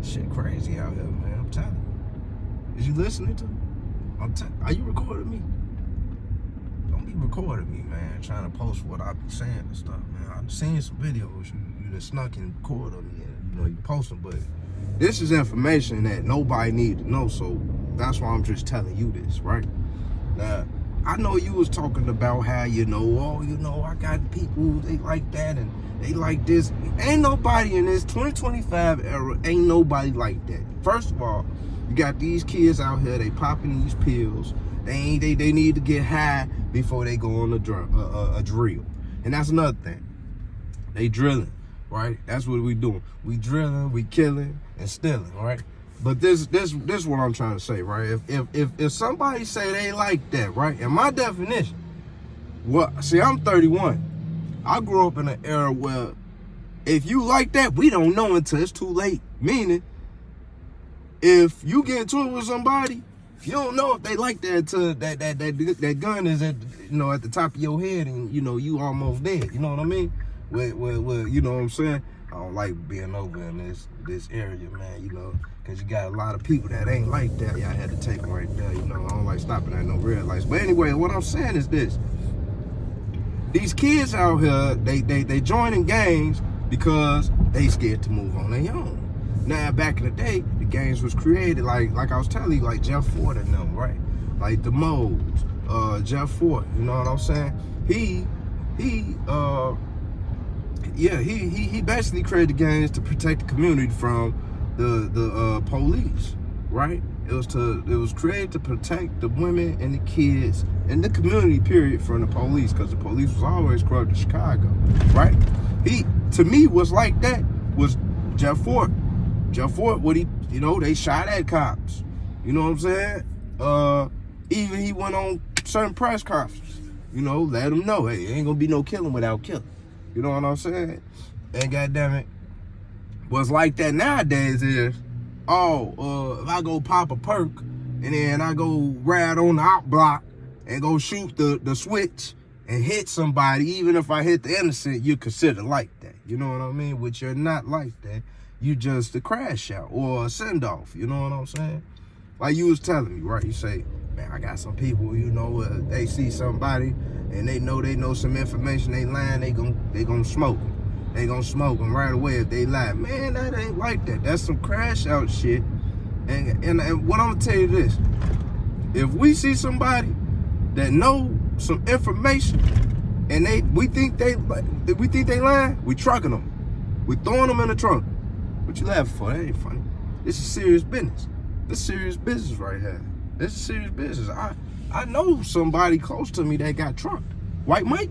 Shit crazy out here, man. I'm telling you. Is you listening to me? Are you recording me? Don't be recording me, man. Trying to post what I be saying and stuff, man. I've seen some videos you done snuck and recorded me and, you post them, but this is information that nobody need to know, so that's why I'm just telling you this, right? Now, I know you was talking about how, I got people, they like that and they like this. Ain't nobody in this 2025 era, ain't nobody like that. First of all, you got these kids out here, they popping these pills. They need to get high before they go on a drill. And that's another thing. They drilling, right? That's what we doing. We drilling, we killing, and stealing, right? But this what I'm trying to say, right? If somebody say they like that, right? In my definition, see, I'm 31. I grew up in an era where if you like that, we don't know until it's too late. Meaning, if you get into it with somebody, you don't know if they like that until that gun is at the top of your head and you almost dead. You know what I mean? With you know what I'm saying? I don't like being over in this area, man. Because you got a lot of people that ain't like that. Y'all had to take them right there. I don't like stopping at no red lights. But anyway, what I'm saying is this: these kids out here, they joining gangs because they scared to move on their own. Now, back in the day, the gangs was created like I was telling you, like Jeff Fort and them, right? Like the Modes, Jeff Fort. You know what I'm saying? He basically created the gangs to protect the community from the police, right? It was created to protect the women and the kids and the community, period, from the police, because the police was always corrupt in Chicago, right? To me, what's like that was Jeff Fort. Jeff Fort, they shot at cops. You know what I'm saying? Even he went on certain press conferences, let them know, hey, ain't gonna be no killing without killing. You know what I'm saying? And goddamn it, what's like that nowadays is, if I go pop a perk and then I go ride on the out block and go shoot the switch and hit somebody, even if I hit the innocent, you consider like that. You know what I mean? Which you're not like that. You just a crash out or a send off. You know what I'm saying? Like you was telling me, right? You say, man, I got some people, they see somebody and they know some information, they lying, they gonna smoke them. They gonna smoke them right away if they lie. Man, that ain't like that. That's some crash out shit. And what I'm gonna tell you this: if we see somebody that know some information and we think they lying, we trucking them. We throwing them in the trunk. What you laughing for? That ain't funny. This is serious business. This is serious business right here. This is serious business. I know somebody close to me that got trucked. White Mike.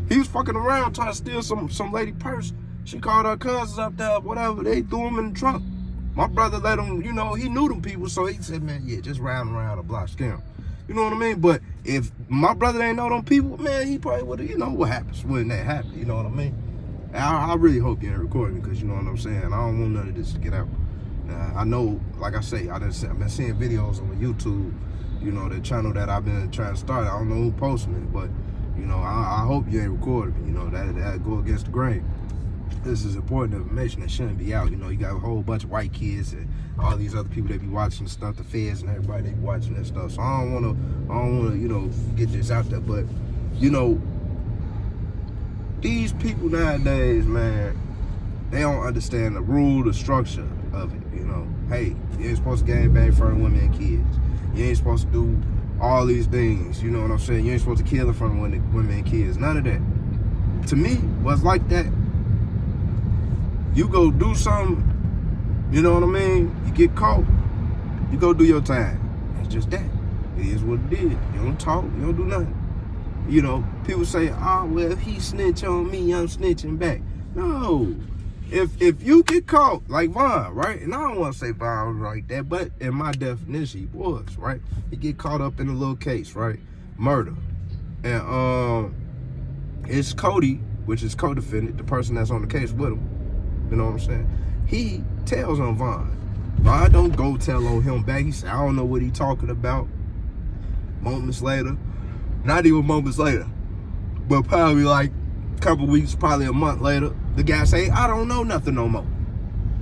He was fucking around trying to steal some lady purse. She called her cousins up there, whatever. They threw him in the trunk. My brother let him, he knew them people, so he said, man, yeah, just round around the block, scare him. You know what I mean? But if my brother ain't know them people, man, he probably would have, what happens when that happens, you know what I mean? I really hope you ain't recording because you know what I'm saying. I don't want none of this to get out. I know, like I say, I've been seeing videos on YouTube, the channel that I've been trying to start. I don't know who posting it, but, I hope you ain't recording me, that go against the grain. This is important information that shouldn't be out. You got a whole bunch of white kids and all these other people that be watching stuff, the feds and everybody, they be watching that stuff. So I don't wanna, get this out there, but, these people nowadays, man, they don't understand the rule, the structure of it, Hey, you ain't supposed to gangbang in front of women and kids. You ain't supposed to do all these things, you know what I'm saying? You ain't supposed to kill in front of women and kids. None of that. To me, what's like that, you go do something, you know what I mean? You get caught, you go do your time. It's just that. It is what it is. You don't talk, you don't do nothing. People say, well, if he snitch on me, I'm snitching back. No. If you get caught, like Von, right? And I don't want to say Von was like that, but in my definition, he was, right? He get caught up in a little case, right? Murder. And it's Cody, which is co-defendant, the person that's on the case with him. You know what I'm saying? He tells on Von. Von don't go tell on him back. He said, I don't know what he talking about. Moments later, not even moments later, but probably like a couple weeks, probably a month later, the guy say, I don't know nothing no more.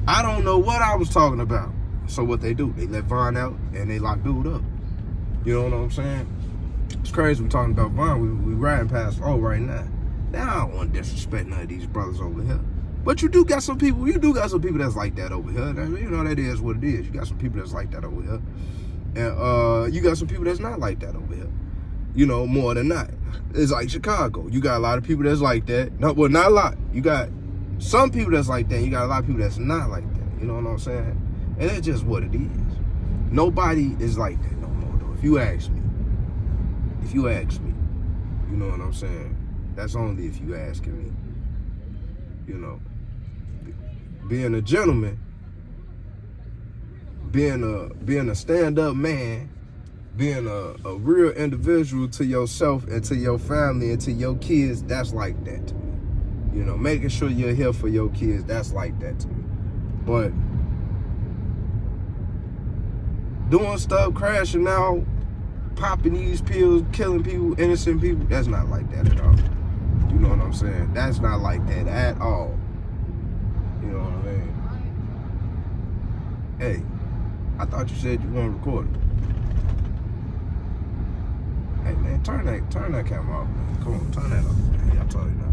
I don't know what I was talking about. So what they do, they let Von out and they lock dude up. You know what I'm saying? It's crazy we talking about Von. We riding past right now. Now I don't want to disrespect none of these brothers over here. But you do got some people that's like that over here. You know, that is what it is. You got some people that's like that over here. And you got some people that's not like that over here. You know, more than not. It's like Chicago. You got a lot of people that's like that. No, well, not a lot. You got some people that's like that. You got a lot of people that's not like that. You know what I'm saying? And that's just what it is. Nobody is like that no more, though. If you ask me. You know what I'm saying? That's only if you asking me. You know, being a gentleman, being a stand-up man, being a real individual to yourself and to your family and to your kids, that's like that to me. You know, making sure you're here for your kids, that's like that to me. But doing stuff, crashing out, popping these pills, killing people, innocent people, that's not like that at all. You know what I'm saying? That's not like that at all. You know what I mean? Hey, I thought you said you want to record it. Hey man, turn that camera off, man. Come on, turn that off. Man. I told you not.